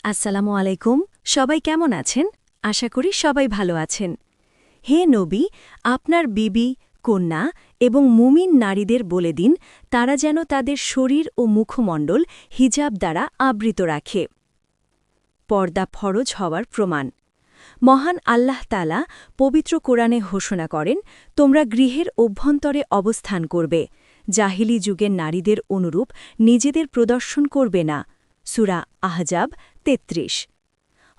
আসসালামু আলাইকুম। সবাই কেমন আছেন? আশা করি সবাই ভালো আছেন। হে নবী, আপনার বিবি, কন্যা এবং মুমিন নারীদের বলে দিন তারা যেন তাদের শরীর ও মুখমণ্ডল হিজাব দ্বারা আবৃত রাখে। পর্দা ফরজ হওয়ার প্রমাণ। মহান আল্লাহ তাআলা পবিত্র কোরআনে ঘোষণা করেন, তোমরা গৃহের অভ্যন্তরে অবস্থান করবে, জাহিলি যুগের নারীদের অনুরূপ নিজেদের প্রদর্শন করবে না। সূরা আহজাব ৩৩।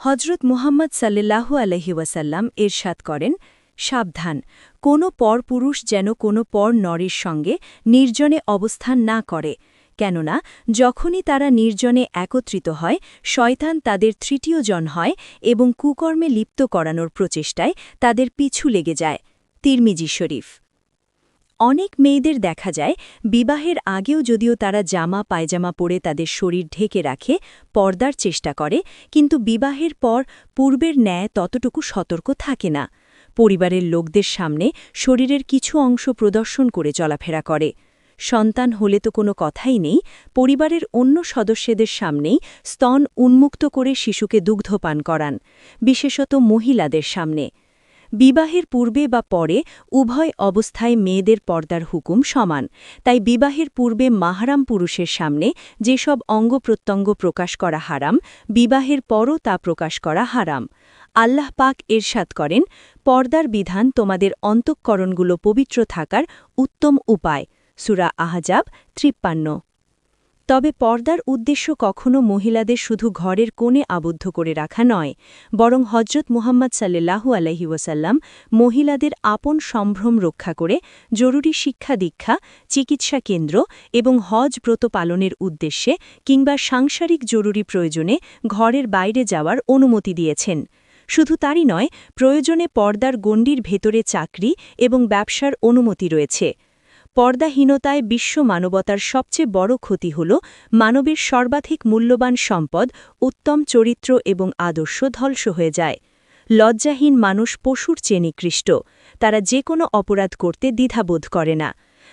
হজরত মুহাম্মদ সাল্লাল্লাহু আলাইহি ওয়াসাল্লাম ইরশাদ করেন, সাবধান, কোনো পরপুরুষ যেন কোনো পর নরীর সঙ্গে নির্জনে অবস্থান না করে, কেননা যখনই তারা নির্জনে একত্রিত হয় শয়তান তাদের তৃতীয় জন হয় এবং কুকর্মে লিপ্ত করানোর প্রচেষ্টায় তাদের পিছু লেগে যায়। তিরমিজি শরীফ। অনেক মেয়েদের দেখা যায় বিবাহের আগেও যদিও তারা জামা পায়জামা পরে তাদের শরীর ঢেকে রাখে, পর্দার চেষ্টা করে, কিন্তু বিবাহের পর পূর্বের ন্যায় ততটুকু সতর্ক থাকে না। পরিবারের লোকদের সামনে শরীরের কিছু অংশ প্রদর্শন করে চলাফেরা করে। সন্তান হলে তো কোনো কথাই নেই, পরিবারের অন্য সদস্যদের সামনেই স্তন উন্মুক্ত করে শিশুকে দুগ্ধপান করান, বিশেষত মহিলাদের সামনে। বিবাহের পূর্বে বা পরে উভয় অবস্থায় মেয়েদের পর্দার হুকুম সমান, তাই বিবাহের পূর্বে মাহরাম পুরুষের সামনে যেসব অঙ্গপ্রত্যঙ্গ প্রকাশ করা হারাম, বিবাহের পরও তা প্রকাশ করা হারাম। আল্লাহ পাক ইরশাদ করেন, পর্দার বিধান তোমাদের অন্তঃকরণগুলো পবিত্র থাকার উত্তম উপায়। সূরা আহজাব ৫৩। তবে পর্দার উদ্দেশ্য কখনও মহিলাদের শুধু ঘরের কোণে আবদ্ধ করে রাখা নয়, বরং হজরত মুহাম্মদ সাল্লাল্লাহু আলাইহি ওয়াসাল্লাম মহিলাদের আপন সম্ভ্রম রক্ষা করে জরুরি শিক্ষা দীক্ষা, চিকিৎসা কেন্দ্র এবং হজ ব্রত পালনের উদ্দেশ্যে কিংবা সাংসারিক জরুরি প্রয়োজনে ঘরের বাইরে যাওয়ার অনুমতি দিয়েছেন। শুধু তারই নয়, প্রয়োজনে পর্দার গণ্ডির ভেতরে চাকরি এবং ব্যবসার অনুমতি রয়েছে। পর্দাহীনতায় বিশ্ব মানবতার সবচেয়ে বড় ক্ষতি হল মানবের সর্বাধিক মূল্যবান সম্পদ, উত্তম চরিত্র এবং আদর্শ ধ্বংস হয়ে যায়। লজ্জাহীন মানুষ পশুর চেয়ে নিকৃষ্ট, তারা যে কোনো অপরাধ করতে দ্বিধাবোধ করে না।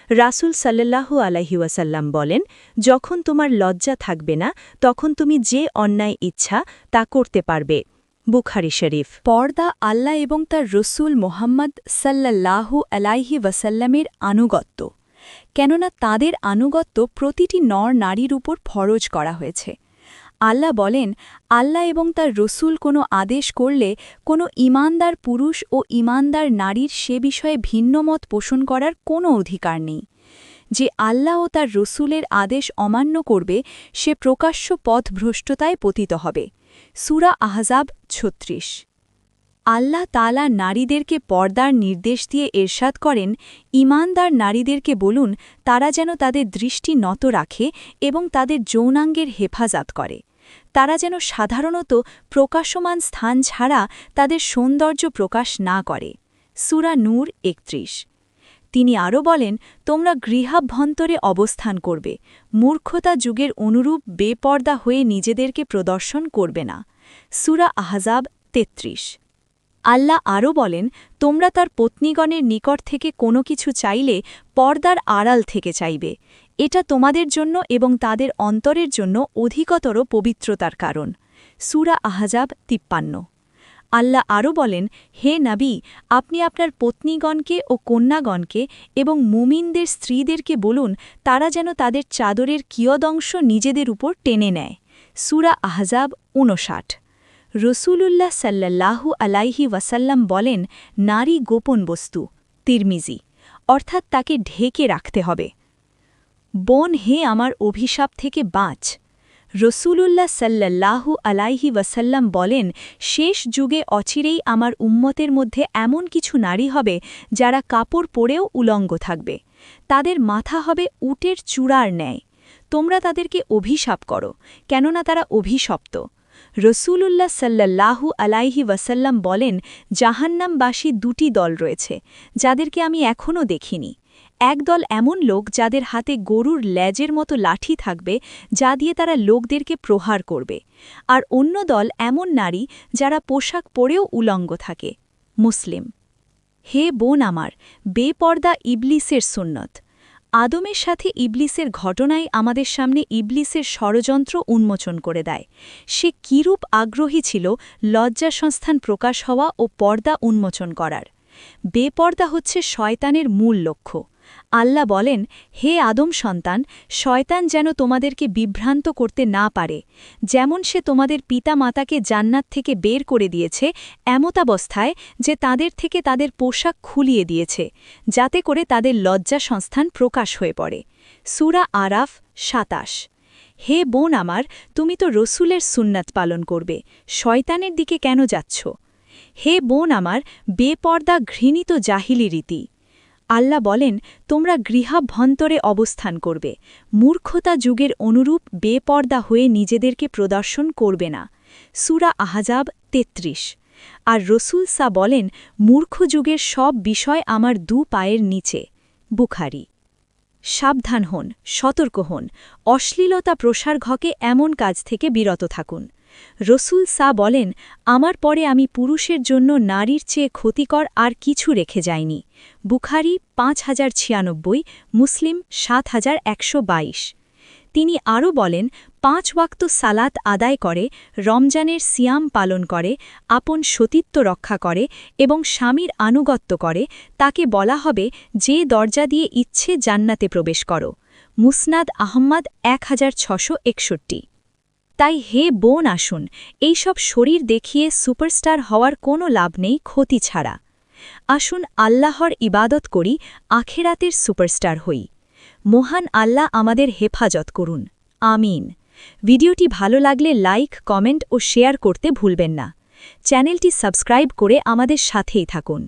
রাসূল সাল্লাল্লাহু আলাইহি ওয়াসাল্লাম বলেন, যখন তোমার লজ্জা থাকবে না তখন তুমি যে অন্যায় ইচ্ছা তা করতে পারবে। বুখারী শরীফ। পর্দা আল্লাহ এবং তার রসুল মোহাম্মদ সাল্লাল্লাহু আলাইহি ওয়াসাল্লামের আনুগত্য, কেননা তাদের আনুগত্য প্রতিটি নর নারীর উপর ফরজ করা হয়েছে। আল্লাহ বলেন, আল্লাহ এবং তার রসুল কোনো আদেশ করলে কোনো ঈমানদার পুরুষ ও ঈমানদার নারীর সে বিষয়ে ভিন্ন মত পোষণ করার কোনো অধিকার নেই। যে আল্লাহ ও তার রসুলের আদেশ অমান্য করবে সে প্রকাশ্য পথভ্রষ্টতায় পতিত হবে। সূরা আহজাব ৩৬। আল্লাহ তাআলা নারীদেরকে পর্দার নির্দেশ দিয়ে ইরশাদ করেন, ঈমানদার নারীদেরকে বলুন তারা যেন তাদের দৃষ্টি নত রাখে এবং তাদের যৌনাঙ্গের হেফাজত করে। তারা যেন সাধারণত প্রকাশমান স্থান ছাড়া তাদের সৌন্দর্য প্রকাশ না করে। সূরা নূর ৩১। তিনি আরও বলেন, তোমরা গৃহাভ্যন্তরে অবস্থান করবে, মূর্খতা যুগের অনুরূপ বেপর্দা হয়ে নিজেদেরকে প্রদর্শন করবে না। সূরা আহজাব ৩৩। আল্লাহ আরও বলেন, তোমরা তার পত্নীগণের নিকট থেকে কোনো কিছু চাইলে পর্দার আড়াল থেকে চাইবে, এটা তোমাদের জন্য এবং তাদের অন্তরের জন্য অধিকতর পবিত্রতার কারণ। সূরা আহজাব ৫৩। আল্লাহ আরও বলেন, হে নবী, আপনি আপনার পত্নীগণকে ও কন্যাগণকে এবং মুমিনদের স্ত্রীদেরকে বলুন তারা যেন তাদের চাদরের কিয়দংশ নিজেদের উপর টেনে নেয়। সূরা আহজাব ৫৯। রসূলুল্লাহ সাল্লাল্লাহু আলাইহি ওয়াসাল্লাম বলেন, নারী গোপন বস্তু, তিরমিজি, অর্থাৎ তাকে ঢেকে রাখতে হবে। বোন, হে আমার অভিশাপ থেকে বাঁচ। রসূলুল্লাহ সাল্লাল্লাহু আলাইহি ওয়াসাল্লাম বলেন, শেষ যুগে অচিরেই আমার উম্মতের মধ্যে এমন কিছু নারী হবে যারা কাপড় পরেও উলঙ্গ থাকবে, তাদের মাথা হবে উটের চূড়ার ন্যায়। তোমরা তাদেরকে অভিশাপ করো, কেননা তারা অভিশপ্ত। রসূলুল্লাহ সাল্লাল্লাহু আলাইহি ওয়াসাল্লাম বলেন, জাহান্নামবাসী দুটি দল রয়েছে যাদেরকে আমি এখনও দেখিনি। এক দল এমন লোক যাদের হাতে গরুর লেজের মতো লাঠি থাকবে যা দিয়ে তারা লোকদেরকে প্রহার করবে, আর অন্য দল এমন নারী যারা পোশাক পরেও উলঙ্গ থাকে। মুসলিম। হে বোন আমার, বেপর্দা ইবলিসের সুন্নত। আদমের সাথে ইবলিসের ঘটনাই আমাদের সামনে ইবলিসের ষড়যন্ত্র উন্মোচন করে দেয়। সে কিরূপ আগ্রহী ছিল লজ্জা সংস্থান প্রকাশ হওয়া ও পর্দা উন্মোচন করার। বেপর্দা হচ্ছে শয়তানের মূল লক্ষ্য। আল্লাহ বলেন, হে আদম সন্তান, শয়তান যেন তোমাদেরকে বিভ্রান্ত করতে না পারে। যেমন সে তোমাদের পিতা মাতাকে জান্নাত থেকে বের করে দিয়েছে এমতাবস্থায় যে তাদের থেকে তাদের পোশাক খুলিয়ে দিয়েছে, যাতে করে তাদের লজ্জা সংস্থান প্রকাশ হয়ে পড়ে। সূরা আরাফ ২৭। হে বোন আমার, তুমি তো রসুলের সুন্নাত পালন করবে, শয়তানের দিকে কেন যাচ্ছ? হে বোন আমার, বেপর্দা ঘৃণিত জাহিলি রীতি। আল্লাহ বলেন, তোমরা গৃহাভ্যন্তরে অবস্থান করবে, মূর্খতা যুগের অনুরূপ বেপর্দা হয়ে নিজেদেরকে প্রদর্শন করবে না। সূরা আহজাব ৩৩। আর রসুল সা বলেন, মূর্খ যুগের সব বিষয় আমার দু পায়ের নিচে। বুখারী। সাবধান হন, সতর্ক হন, অশ্লীলতা প্রসারঘকে এমন কাজ থেকে বিরত থাকুন। রসুল সা বলেন, আমার পরে আমি পুরুষের জন্য নারীর চেয়ে ক্ষতিকর আর কিছু রেখে যাইনি। বুখারী ৫০৯৬, মুসলিম ৭১২২। তিনি আরও বলেন, ৫ ওয়াক্ত সালাত আদায় করে, রমজানের সিয়াম পালন করে, আপন সতীত্ব রক্ষা করে এবং স্বামীর আনুগত্য করে, তাকে বলা হবে যে দরজা দিয়ে ইচ্ছে জান্নাতে প্রবেশ করো। মুসনাদ আহম্মদ ১৬৬১। তাই হে বোন, আসুন, এইসব শরীর দেখিয়ে সুপারস্টার হওয়ার কোনো লাভ নেই ক্ষতি ছাড়া। আসুন আল্লাহর ইবাদত করি, আখেরাতের সুপারস্টার হই। মহান আল্লাহ আমাদের হেফাজত করুন। আমিন। ভিডিওটি ভালো লাগলে লাইক, কমেন্ট ও শেয়ার করতে ভুলবেন না। চ্যানেলটি সাবস্ক্রাইব করে আমাদের সাথেই থাকুন।